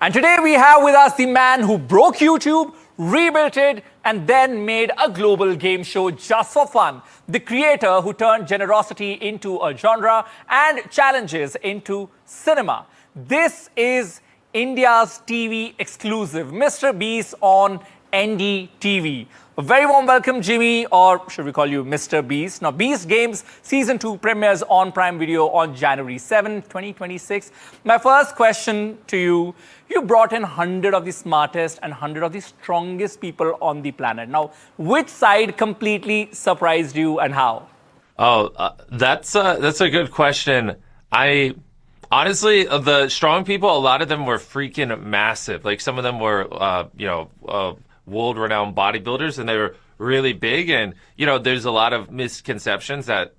And today we have with us the man who broke YouTube, rebuilt it, and then made a global game show just for fun. The creator who turned generosity into a genre and challenges into cinema. This is India's TV exclusive, MrBeast on NDTV. A very warm welcome, Jimmy, or should we call you Mr. Beast? Now, Beast Games Season 2 premieres on Prime Video on January 7, 2026. My first question to you, you brought in 100 of the smartest and 100 of the strongest people on the planet. Now, which side completely surprised you and how? That's a good question. Honestly, the strong people, a lot of them were freaking massive. Like some of them were, world-renowned bodybuilders, and they were really big. And there's a lot of misconceptions that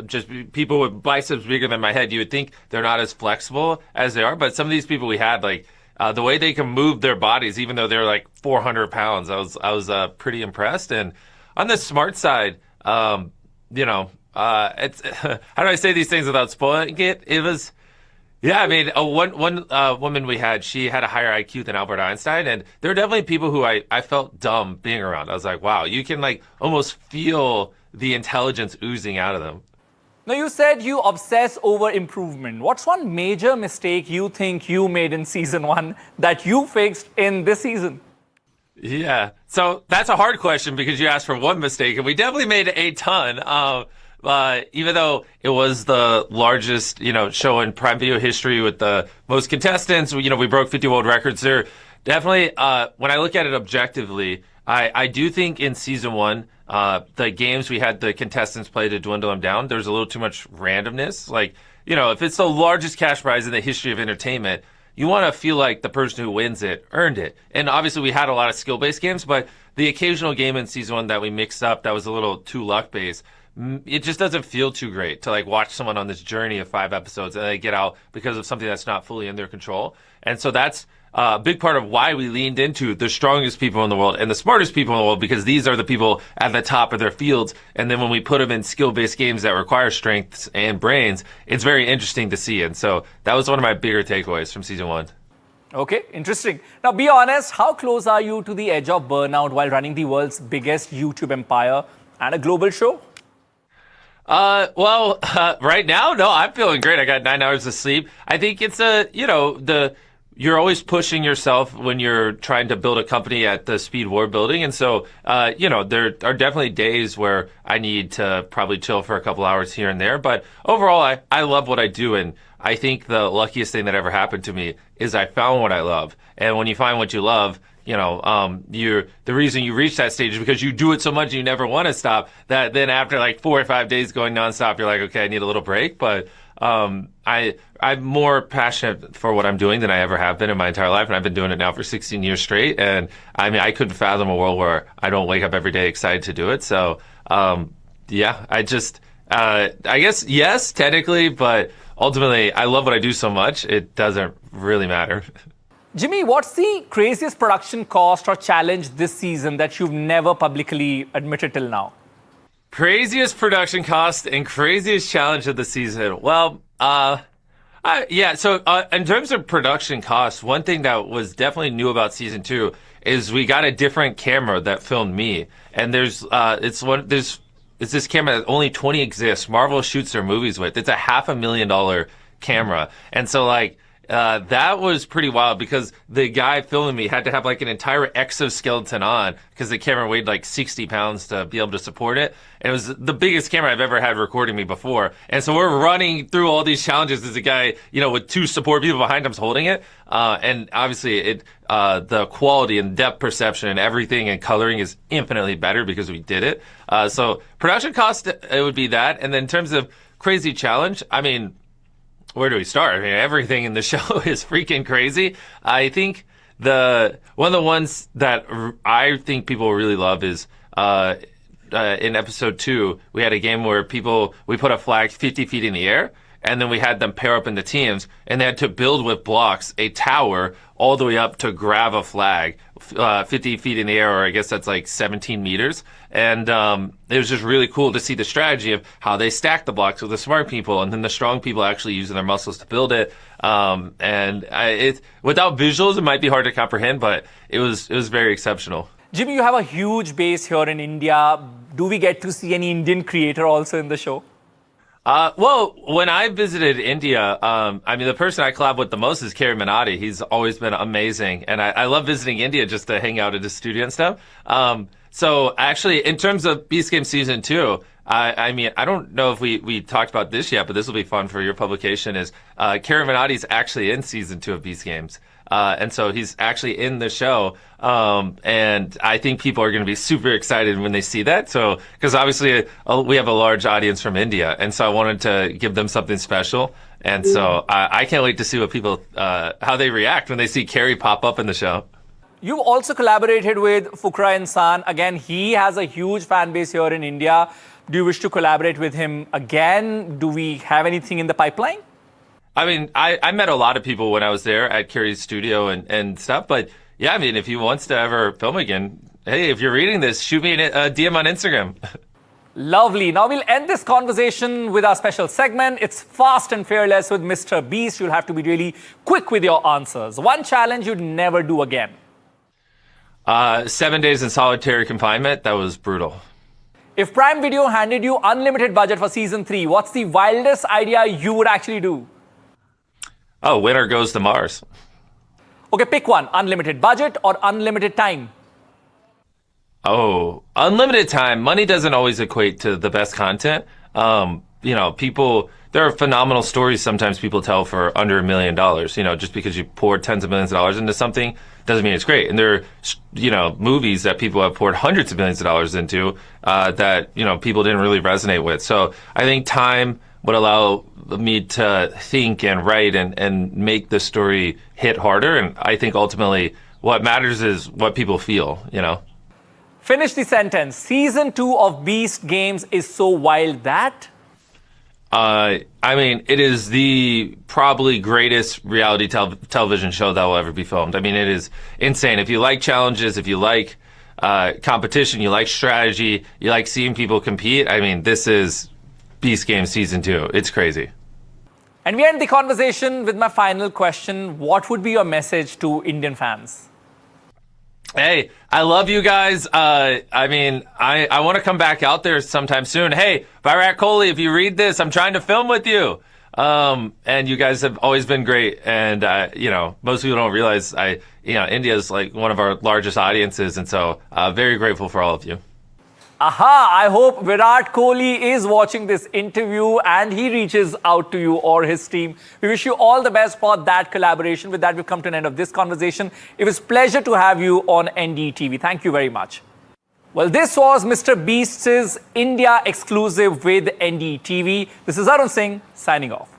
just people with biceps bigger than my head, you would think they're not as flexible as they are. But some of these people we had, like the way they can move their bodies, even though they're like 400 pounds, I was pretty impressed. And on the smart side, it's how do I say these things without spoiling it? It was. Yeah, I mean, one woman we had, she had a higher IQ than Albert Einstein, and there were definitely people who I felt dumb being around. I was like, wow, you can like almost feel the intelligence oozing out of them. Now, you said you obsess over improvement. What's one major mistake you think you made in Season 1 that you fixed in this season? Yeah, so that's a hard question because you asked for one mistake, and we definitely made a ton. Even though it was the largest, show in Prime Video history with the most contestants, we broke 50 world records. There definitely, when I look at it objectively, I do think in Season 1, the games we had the contestants play to dwindle them down, there's a little too much randomness. Like, if it's the largest cash prize in the history of entertainment, you want to feel like the person who wins it earned it. And obviously we had a lot of skill-based games, but the occasional game in Season 1 that we mixed up that was a little too luck-based, it just doesn't feel too great to like watch someone on this journey of 5 episodes and they get out because of something that's not fully in their control. And so that's a big part of why we leaned into the strongest people in the world and the smartest people in the world, because these are the people at the top of their fields. And then when we put them in skill-based games that require strengths and brains, it's very interesting to see. And so that was one of my bigger takeaways from Season 1. Okay, interesting. Now, be honest, how close are you to the edge of burnout while running the world's biggest YouTube empire and a global show? Right now, no, I'm feeling great. I got 9 hours of sleep. I think it's you're always pushing yourself when you're trying to build a company at the speed we're building. And so, there are definitely days where I need to probably chill for a couple hours here and there. But overall, I love what I do. And I think the luckiest thing that ever happened to me is I found what I love. And when you find what you love, the reason you reach that stage is because you do it so much you never want to stop, that then after like 4 or 5 days going nonstop, you're like, okay, I need a little break. But I'm more passionate for what I'm doing than I ever have been in my entire life. And I've been doing it now for 16 years straight. And I mean, I couldn't fathom a world where I don't wake up every day excited to do it. So, I guess, yes, technically, but ultimately I love what I do so much, it doesn't really matter. Jimmy, what's the craziest production cost or challenge this season that you've never publicly admitted till now? Craziest production cost and craziest challenge of the season. Well, So in terms of production costs, one thing that was definitely new about Season 2 is we got a different camera that filmed me. And it's this camera that only 20 exists. Marvel shoots their movies with. It's a $500,000 camera. And so that was pretty wild because the guy filming me had to have like an entire exoskeleton on because the camera weighed like 60 pounds to be able to support it. And it was the biggest camera I've ever had recording me before. And so we're running through all these challenges as a guy, with 2 support people behind him's holding it. And obviously the quality and depth perception and everything and coloring is infinitely better because we did it. So production cost, it would be that. And then in terms of crazy challenge, I mean, where do we start? I mean, everything in the show is freaking crazy. I think one of the ones that I think people really love is in episode 2, we had a game where we put a flag 50 feet in the air, and then we had them pair up into teams, and they had to build with blocks a tower all the way up to grab a flag, 50 feet in the air, or I guess that's like 17 meters. And it was just really cool to see the strategy of how they stack the blocks with the smart people, and then the strong people actually using their muscles to build it. Without visuals, it might be hard to comprehend, but it was very exceptional. Jimmy, you have a huge base here in India. Do we get to see any Indian creator also in the show? Well, when I visited India, I mean, the person I collab with the most is Minati. He's always been amazing. And I love visiting India just to hang out at his studio and stuff. So actually, in terms of Beast Game Season 2, I mean, I don't know if we talked about this yet, but this will be fun for your publication, is Minati's actually in Season 2 of Beast Games. And so he's actually in the show. And I think people are going to be super excited when they see that. So, because obviously we have a large audience from India. And so I wanted to give them something special. And so I can't wait to see what people, how they react when they see Carrie pop up in the show. You've also collaborated with Fukra Insaan. Again, he has a huge fan base here in India. Do you wish to collaborate with him again? Do we have anything in the pipeline? I mean, I met a lot of people when I was there at Carrie's studio and stuff. But yeah, I mean, if he wants to ever film again, hey, if you're reading this, shoot me a DM on Instagram. Lovely. Now we'll end this conversation with our special segment. It's Fast and Fearless with MrBeast. You'll have to be really quick with your answers. One challenge you'd never do again. 7 days in solitary confinement. That was brutal. If Prime Video handed you unlimited budget for season 3, what's the wildest idea you would actually do? Oh, winner goes to Mars. Okay, pick one. Unlimited budget or unlimited time? Oh, unlimited time. Money doesn't always equate to the best content. You know, there are phenomenal stories sometimes people tell for under $1 million. You know, just because you pour tens of millions of dollars into something doesn't mean it's great. And there are, you know, movies that people have poured hundreds of millions of dollars into that, you know, people didn't really resonate with. So I think time would allow me to think and write and make the story hit harder. And I think ultimately what matters is what people feel, you know. Finish the sentence. Season 2 of Beast Games is so wild that? I mean, it is the probably greatest reality television show that will ever be filmed. I mean, it is insane. If you like challenges, if you like competition, you like strategy, you like seeing people compete, I mean, this is Beast Games Season 2. It's crazy. And we end the conversation with my final question. What would be your message to Indian fans? Hey, I love you guys. I mean, I want to come back out there sometime soon. Hey, Virat Kohli, if you read this, I'm trying to film with you. And you guys have always been great. And, you know, most people don't realize India is like one of our largest audiences. And so very grateful for all of you. Aha, I hope Virat Kohli is watching this interview and he reaches out to you or his team. We wish you all the best for that collaboration. With that, we've come to an end of this conversation. It was a pleasure to have you on NDTV. Thank you very much. Well, this was MrBeast's India exclusive with NDTV. This is Arun Singh signing off.